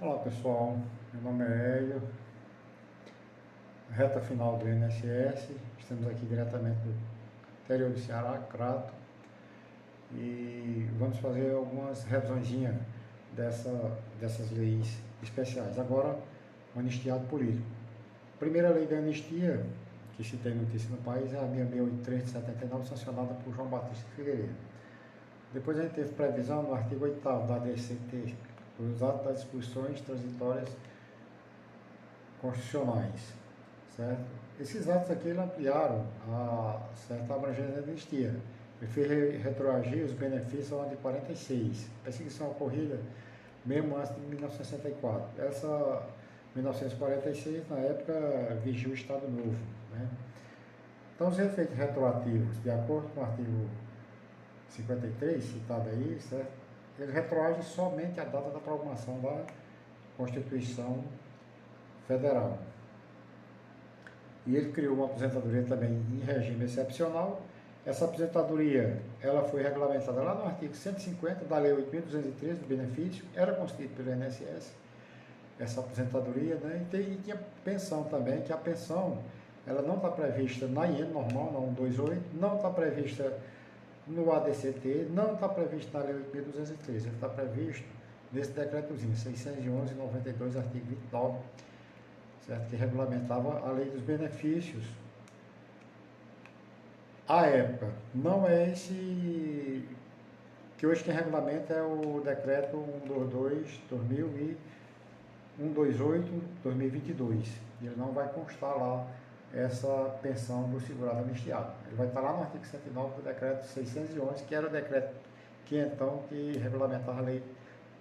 Olá pessoal, meu nome é Hélio, reta final do INSS, estamos aqui diretamente do interior do Ceará, Crato, e vamos fazer algumas revisõezinhas dessas leis especiais. Agora, o anistiado político. A primeira lei da anistia, que se tem notícia no país, é a 6683 de 79, sancionada por João Batista Figueiredo. Depois a gente teve previsão no artigo 8º da ADCT, os atos das disposições transitórias constitucionais, certo? Esses atos aqui ampliaram a certa abrangência da anistia. Ele fez retroagir os benefícios ao ano de 46, perseguição ocorrida mesmo antes de 1964. Essa 1946, na época, vigia o Estado Novo, né? Então, os efeitos retroativos, de acordo com o artigo 53, citado aí, certo? Ele retroage somente a data da promulgação da Constituição Federal. E ele criou uma aposentadoria também em regime excepcional. Essa aposentadoria, ela foi regulamentada lá no artigo 150 da Lei 8.213 do benefício, era constituída pelo INSS, essa aposentadoria, né? E tinha pensão também, que a pensão, ela não está prevista na IN normal, na 128, não está prevista no ADCT, não está previsto na Lei 8.213, ele está previsto nesse decretozinho, 611/92, artigo 29, certo? Que regulamentava a lei dos benefícios. À época, não é esse, que hoje quem regulamenta é o decreto 128/2022, e ele não vai constar lá essa pensão do segurado anistiado. Ele vai estar lá no artigo 109 do decreto 611, que era o decreto que regulamentava a lei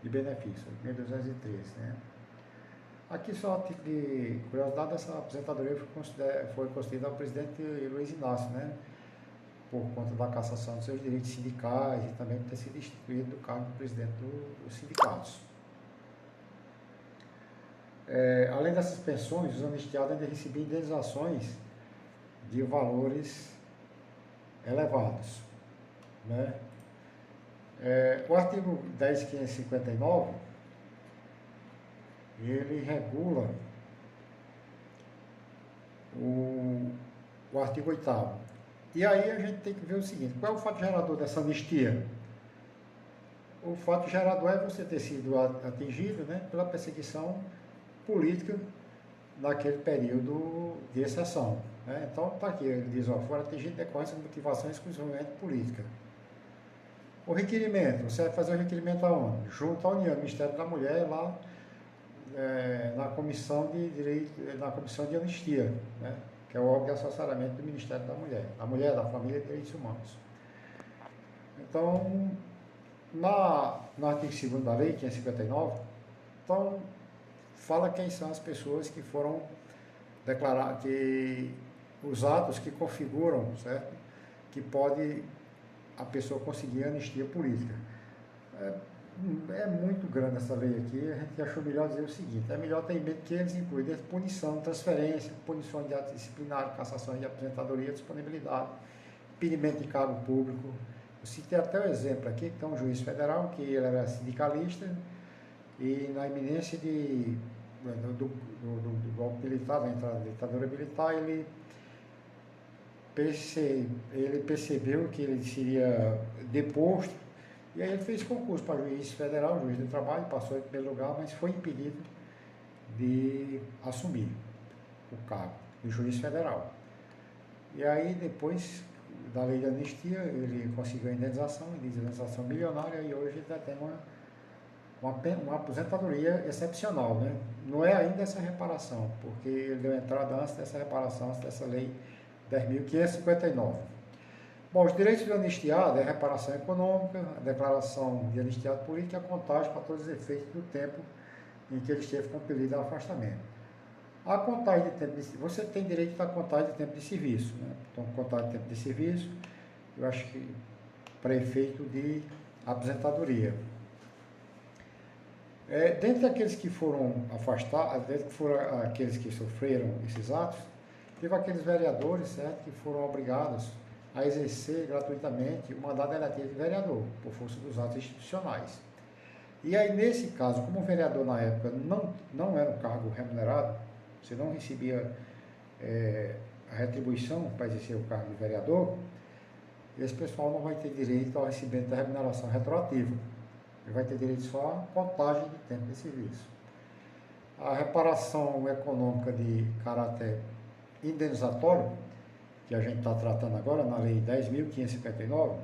de benefícios, 1213, né? Aqui só a título de curiosidade, essa aposentadoria foi concedida ao presidente Luiz Inácio, né? Por conta da cassação dos seus direitos sindicais e também por ter sido destituído do cargo de presidente dos sindicatos. Além dessas pensões, os anistiados ainda recebiam indenizações de valores elevados, né? O artigo 10.559, ele regula o artigo 8º. E aí a gente tem que ver o seguinte: qual é o fato gerador dessa anistia? O fato gerador é você ter sido atingido, né, pela perseguição política naquele período de exceção, né? Então está aqui, ele diz, foi atingido em decorrência de motivação exclusivamente política. O requerimento, você vai fazer o requerimento aonde? Junto à União, Ministério da Mulher, lá na comissão de anistia, né? Que é o órgão de assessoramento do Ministério da Mulher, da Família e Direitos Humanos. Então, no artigo 2º da lei, 559, então, fala quem são as pessoas que foram declarar, que os atos que configuram, certo? Que pode a pessoa conseguir anistia política. É muito grande essa lei aqui, a gente achou melhor dizer o seguinte: é melhor ter em mente que eles incluem desde punição, transferência, punições de ato disciplinar, cassação de aposentadoria, disponibilidade, impedimento de cargo público. Eu citei até o exemplo aqui, que tem um juiz federal, que ele era sindicalista, e na iminência do golpe militar, da entrada da ditadura militar, ele percebeu que ele seria deposto, e aí ele fez concurso para juiz federal, juiz do trabalho, passou em primeiro lugar, mas foi impedido de assumir o cargo de juiz federal. E aí, depois da lei de anistia, ele conseguiu a indenização milionária, e hoje ele tem uma aposentadoria excepcional, né? Não é ainda essa reparação, porque ele deu entrada antes dessa reparação, antes dessa lei 10.559. Bom, os direitos do anistiado é a reparação econômica, a declaração de anistiado político e a contagem para todos os efeitos do tempo em que ele esteve compelido ao afastamento. A contagem de tempo de serviço, você tem direito à contagem de tempo de serviço, né? Então, contagem de tempo de serviço, eu acho que para efeito de aposentadoria. Dentre aqueles que foram afastados, aqueles que sofreram esses atos, teve aqueles vereadores, certo, que foram obrigados a exercer gratuitamente o mandato eletivo de vereador, por força dos atos institucionais. E aí, nesse caso, como o vereador na época não era um cargo remunerado, você não recebia a retribuição para exercer o cargo de vereador, esse pessoal não vai ter direito ao recebimento da remuneração retroativa. Ele vai ter direito só à contagem de tempo de serviço. A reparação econômica de caráter indenizatório, que a gente está tratando agora na Lei 10.559,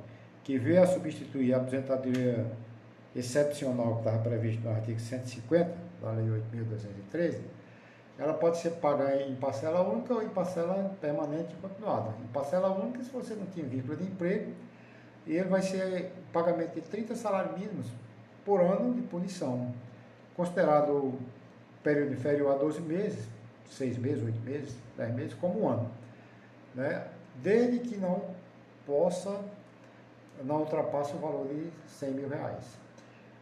que veio a substituir a aposentadoria excepcional que estava prevista no artigo 150 da Lei 8.213, ela pode ser paga em parcela única ou em parcela permanente e continuada. Em parcela única, se você não tinha vínculo de emprego, e ele vai ser pagamento de 30 salários mínimos por ano de punição, considerado período inferior a 12 meses, 6 meses, 8 meses, 10 meses, como um ano, né? Desde que não ultrapasse o valor de 100 mil reais.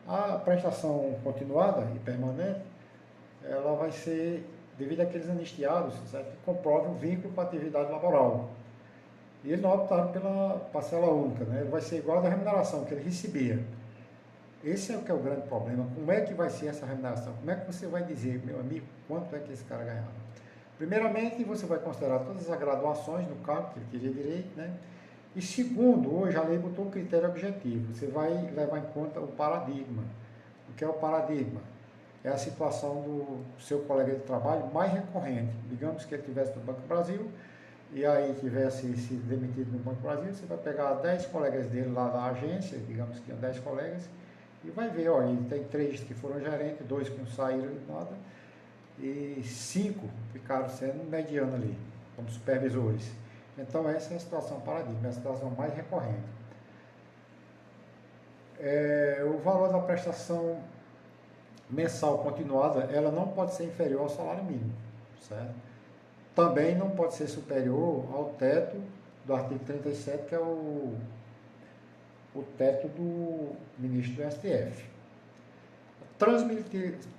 A prestação continuada e permanente, ela vai ser devido àqueles anistiados, certo? Que comprovem o vínculo com a atividade laboral. E eles não optaram pela parcela única, né? Ele vai ser igual à remuneração que ele recebia. Esse é o que é o grande problema. Como é que vai ser essa remuneração? Como é que você vai dizer, meu amigo, quanto é que esse cara ganhava? Primeiramente, você vai considerar todas as graduações no cargo que ele queria direito, né? E segundo, hoje a lei botou um critério objetivo. Você vai levar em conta o paradigma. O que é o paradigma? É a situação do seu colega de trabalho mais recorrente. Digamos que ele estivesse no Banco do Brasil e aí tivesse sido demitido no Banco do Brasil, você vai pegar 10 colegas dele lá da agência, digamos que tinham 10 colegas, e vai ver, ó, ele tem 3 que foram gerentes, 2 que não saíram de nada, e 5 ficaram sendo mediano ali, como supervisores. Então essa é a situação paradigma, é a situação mais recorrente. O valor da prestação mensal continuada, ela não pode ser inferior ao salário mínimo, certo? Também não pode ser superior ao teto do artigo 37, que é o teto do ministro do STF.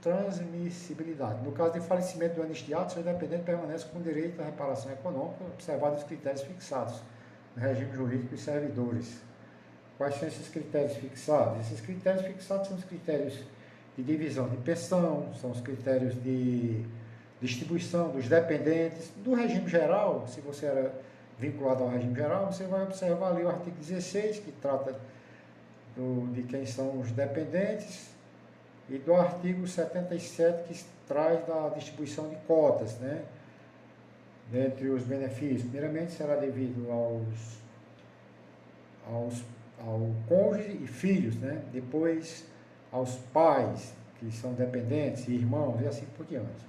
Transmissibilidade. No caso de falecimento do anistiado, seu dependente permanece com direito à reparação econômica, observados os critérios fixados no regime jurídico dos servidores. Quais são esses critérios fixados? Esses critérios fixados são os critérios de divisão de pensão, são os critérios de distribuição dos dependentes, do regime geral. Se você era vinculado ao regime geral, você vai observar ali o artigo 16, que trata de quem são os dependentes, e do artigo 77, que traz da distribuição de cotas, né? Dentre os benefícios. Primeiramente, será devido ao cônjuge e filhos, né? Depois, aos pais, que são dependentes, e irmãos, e assim por diante.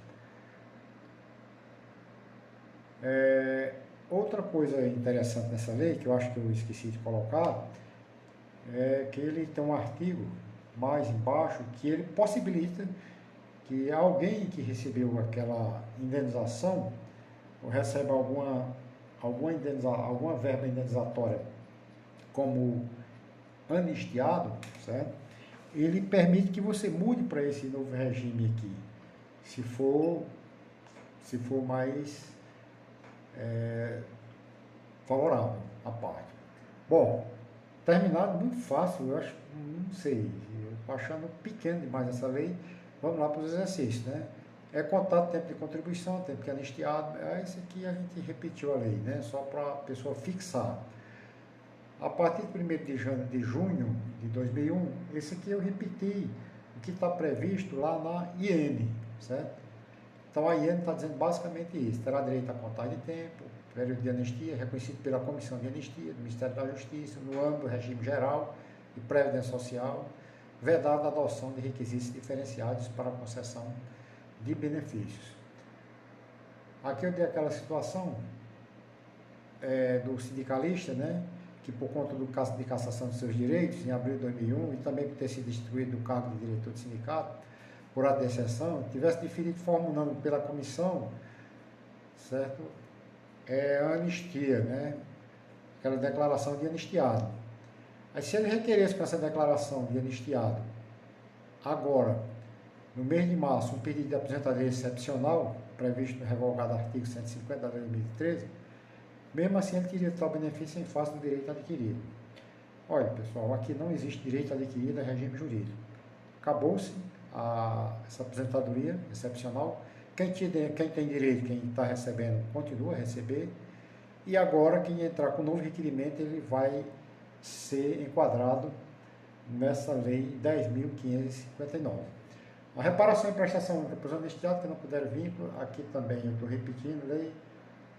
Outra coisa interessante nessa lei, que eu acho que eu esqueci de colocar, é que ele tem um artigo mais embaixo que ele possibilita que alguém que recebeu aquela indenização ou recebe alguma verba indenizatória como anistiado, certo? Ele permite que você mude para esse novo regime aqui, se for mais favorável à parte. Bom, terminado muito fácil, eu acho, não sei, eu estou achando pequeno demais essa lei. Vamos lá para os exercícios, né? É contado tempo de contribuição, tempo que é anistiado, isso aqui a gente repetiu a lei, né? Só para a pessoa fixar. A partir de 1º de junho de 2001, esse aqui eu repeti o que está previsto lá na IN, certo? Então a IN está dizendo basicamente isso: terá direito a contagem de tempo, período de anistia, reconhecido pela Comissão de Anistia do Ministério da Justiça, no âmbito do regime geral de previdência social, vedada a adoção de requisitos diferenciados para a concessão de benefícios. Aqui eu dei aquela situação do sindicalista, né, que por conta do caso de cassação de seus direitos, em abril de 2001, e também por ter sido destituído do cargo de diretor de sindicato, por ato de exceção, tivesse definido forma unânime pela comissão, certo? A anistia, né? Aquela declaração de anistiado. Aí se ele requeresse com essa declaração de anistiado, agora, no mês de março, um pedido de aposentadoria excepcional, previsto no revogado artigo 150 da lei de 2013, mesmo assim ele teria tal benefício em face do direito adquirido. Olha, pessoal, aqui não existe direito adquirido, é regime jurídico. acabou-se essa aposentadoria excepcional. Quem tem direito, quem está recebendo, continua a receber. E agora, quem entrar com novo requerimento, ele vai ser enquadrado nessa lei 10.559. A reparação e prestação única para os anistiados que não puderam vir, aqui também eu estou repetindo lei.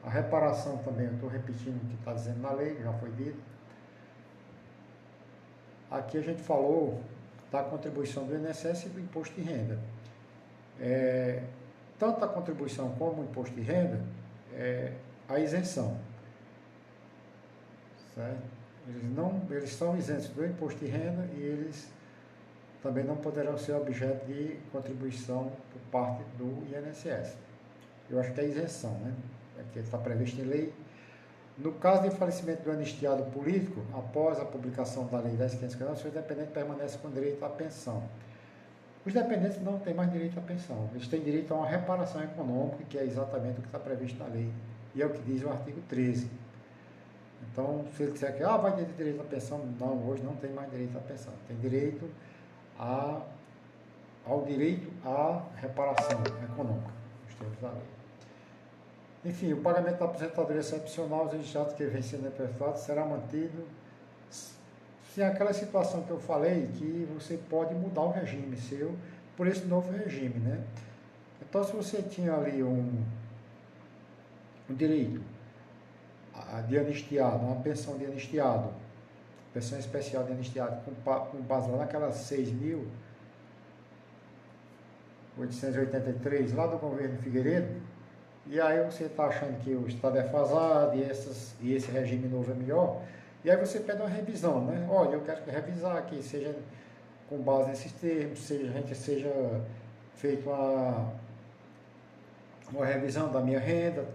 A reparação também eu estou repetindo o que está dizendo na lei, já foi dito. Aqui a gente falou da contribuição do INSS e do imposto de renda. Tanto a contribuição como o imposto de renda, a isenção. Certo? Eles estão isentos do imposto de renda e eles também não poderão ser objeto de contribuição por parte do INSS. Eu acho que é isenção, né? Aqui está previsto em lei. No caso de falecimento do anistiado político, após a publicação da Lei 10.559, o seu dependente permanece com direito à pensão. Os dependentes não têm mais direito à pensão, eles têm direito a uma reparação econômica, que é exatamente o que está previsto na lei, e é o que diz o artigo 13. Então, se ele disser que vai ter direito à pensão, não, hoje não tem mais direito à pensão, tem direito ao direito à reparação econômica, nos termos da lei. Enfim, o pagamento da aposentadoria excepcional aos anistiados que vem sendo efetuado será mantido se aquela situação que eu falei, que você pode mudar o regime seu por esse novo regime, né? Então, se você tinha ali um direito de anistiado, uma pensão de anistiado, pensão especial de anistiado, com base lá naquelas 6.883 lá do governo Figueiredo, e aí você está achando que o Estado é defasado e esse regime novo é melhor, e aí você pede uma revisão, né? Olha, eu quero revisar aqui, seja com base nesses termos, seja feita uma revisão da minha renda,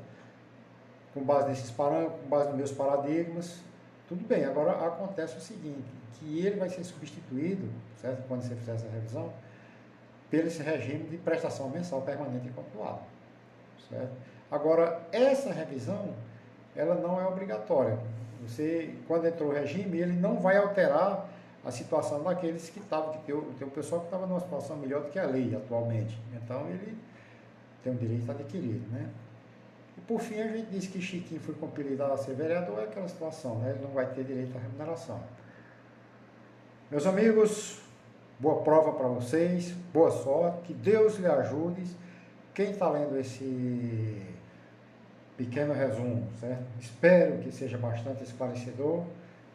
com base nesses parâmetros, com base nos meus paradigmas, tudo bem. Agora acontece o seguinte, que ele vai ser substituído, certo? Quando você fizer essa revisão, pelo esse regime de prestação mensal permanente e continuada, certo? Agora, essa revisão, ela não é obrigatória. Você, quando entrou o regime, ele não vai alterar a situação daqueles que estavam, tem o pessoal que estava numa situação melhor do que a lei atualmente. Então, ele tem o direito adquirido, né? E por fim, a gente disse que Chiquinho foi compelido a ser vereador, é aquela situação, né? Ele não vai ter direito à remuneração. Meus amigos, boa prova para vocês, boa sorte, que Deus lhe ajude. Quem está lendo esse pequeno resumo, certo? Espero que seja bastante esclarecedor.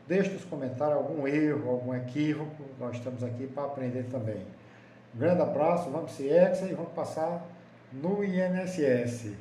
Deixe nos comentários algum erro, algum equívoco, nós estamos aqui para aprender também. Um grande abraço, vamos ser exa e vamos passar no INSS.